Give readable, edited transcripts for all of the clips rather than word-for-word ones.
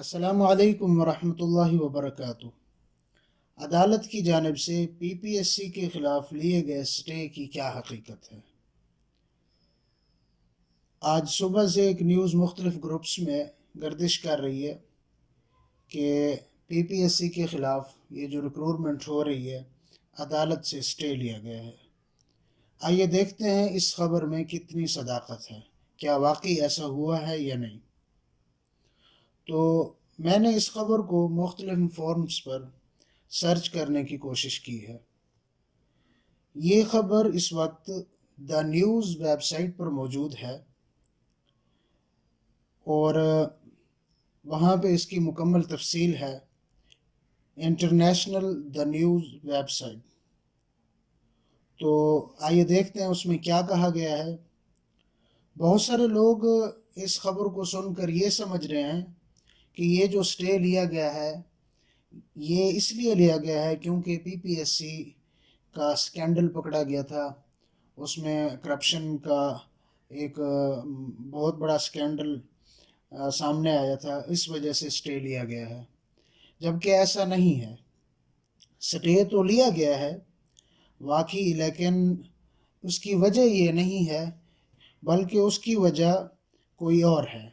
السلام علیکم ورحمۃ اللہ وبرکاتہ۔ عدالت کی جانب سے پی پی ایس سی کے خلاف لیے گئے سٹے کی کیا حقیقت ہے؟ آج صبح سے ایک نیوز مختلف گروپس میں گردش کر رہی ہے کہ پی پی ایس سی کے خلاف یہ جو ریکروٹمنٹ ہو رہی ہے عدالت سے سٹے لیا گیا ہے۔ آئیے دیکھتے ہیں اس خبر میں کتنی صداقت ہے، کیا واقعی ایسا ہوا ہے یا نہیں۔ تو میں نے اس خبر کو مختلف فورمز پر سرچ کرنے کی کوشش کی ہے۔ یہ خبر اس وقت دا نیوز ویب سائٹ پر موجود ہے اور وہاں پہ اس کی مکمل تفصیل ہے، international the news website. تو آئیے دیکھتے ہیں اس میں کیا کہا گیا ہے۔ بہت سارے لوگ اس خبر کو سن کر یہ سمجھ رہے ہیں کہ یہ جو سٹے لیا گیا ہے یہ اس لیے لیا گیا ہے کیونکہ پی پی ایس سی کا سکینڈل پکڑا گیا تھا، اس میں کرپشن کا ایک بہت بڑا سکینڈل سامنے آیا تھا، اس وجہ سے سٹے لیا گیا ہے، جبکہ ایسا نہیں ہے۔ سٹے تو لیا گیا ہے واقعی، لیکن اس کی وجہ یہ نہیں ہے بلکہ اس کی وجہ کوئی اور ہے۔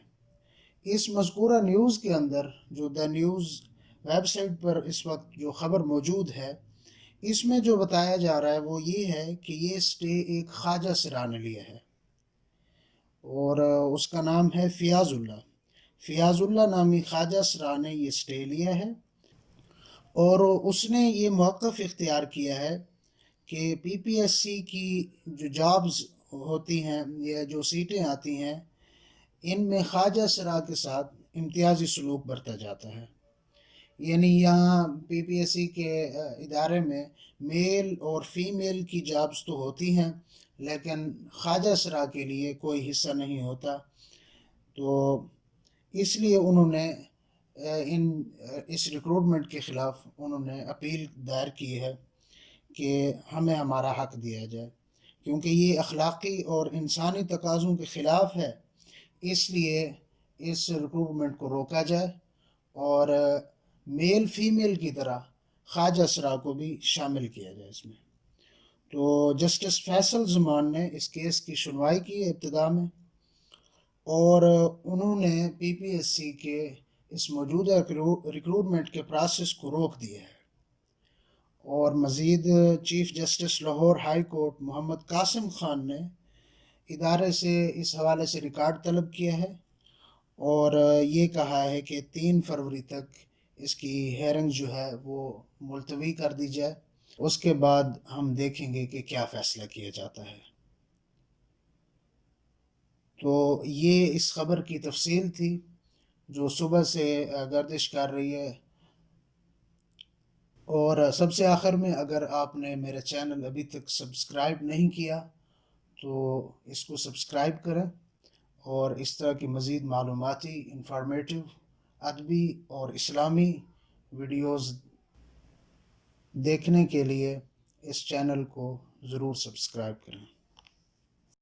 اس مذکورہ نیوز کے اندر جو دا نیوز ویب سائٹ پر اس وقت جو خبر موجود ہے، اس میں جو بتایا جا رہا ہے وہ یہ ہے کہ یہ سٹے ایک خواجہ سرا نے لیا ہے اور اس کا نام ہے فیاض اللہ۔ فیاض اللہ نامی خواجہ سرا نے یہ سٹے لیا ہے اور اس نے یہ موقف اختیار کیا ہے کہ پی پی ایس سی کی جو جابز ہوتی ہیں یا جو سیٹیں آتی ہیں ان میں خواجہ سرا کے ساتھ امتیازی سلوک برتا جاتا ہے۔ یعنی یہاں پی پی ایس سی کے ادارے میں میل اور فیمیل کی جابز تو ہوتی ہیں لیکن خواجہ سرا کے لیے کوئی حصہ نہیں ہوتا، تو اس لیے انہوں نے اس ریکروٹمنٹ کے خلاف انہوں نے اپیل دائر کی ہے کہ ہمیں ہمارا حق دیا جائے، کیونکہ یہ اخلاقی اور انسانی تقاضوں کے خلاف ہے، اس لیے اس ریکروٹمنٹ کو روکا جائے اور میل فیمیل کی طرح خواجہ سرا کو بھی شامل کیا جائے اس میں۔ تو جسٹس فیصل زمان نے اس کیس کی سنوائی کی ہے ابتدا میں، اور انہوں نے پی پی ایس سی کے اس موجودہ ریکروٹمنٹ کے پروسیس کو روک دیا ہے، اور مزید chief justice Lahore high court Muhammad Qasim Khan نے ادارے سے اس حوالے سے ریکارڈ طلب کیا ہے اور یہ کہا ہے کہ 3 فروری تک اس کی ہیئرنگ جو ہے وہ ملتوی کر دی جائے، اس کے بعد ہم دیکھیں گے کہ کیا فیصلہ کیا جاتا ہے۔ تو یہ اس خبر کی تفصیل تھی جو صبح سے گردش کر رہی ہے، اور سب سے آخر میں اگر آپ نے میرا چینل ابھی تک سبسکرائب نہیں کیا تو اس کو سبسکرائب کریں، اور اس طرح کی مزید معلوماتی، انفارمیٹیو، ادبی اور اسلامی ویڈیوز دیکھنے کے لیے اس چینل کو ضرور سبسکرائب کریں۔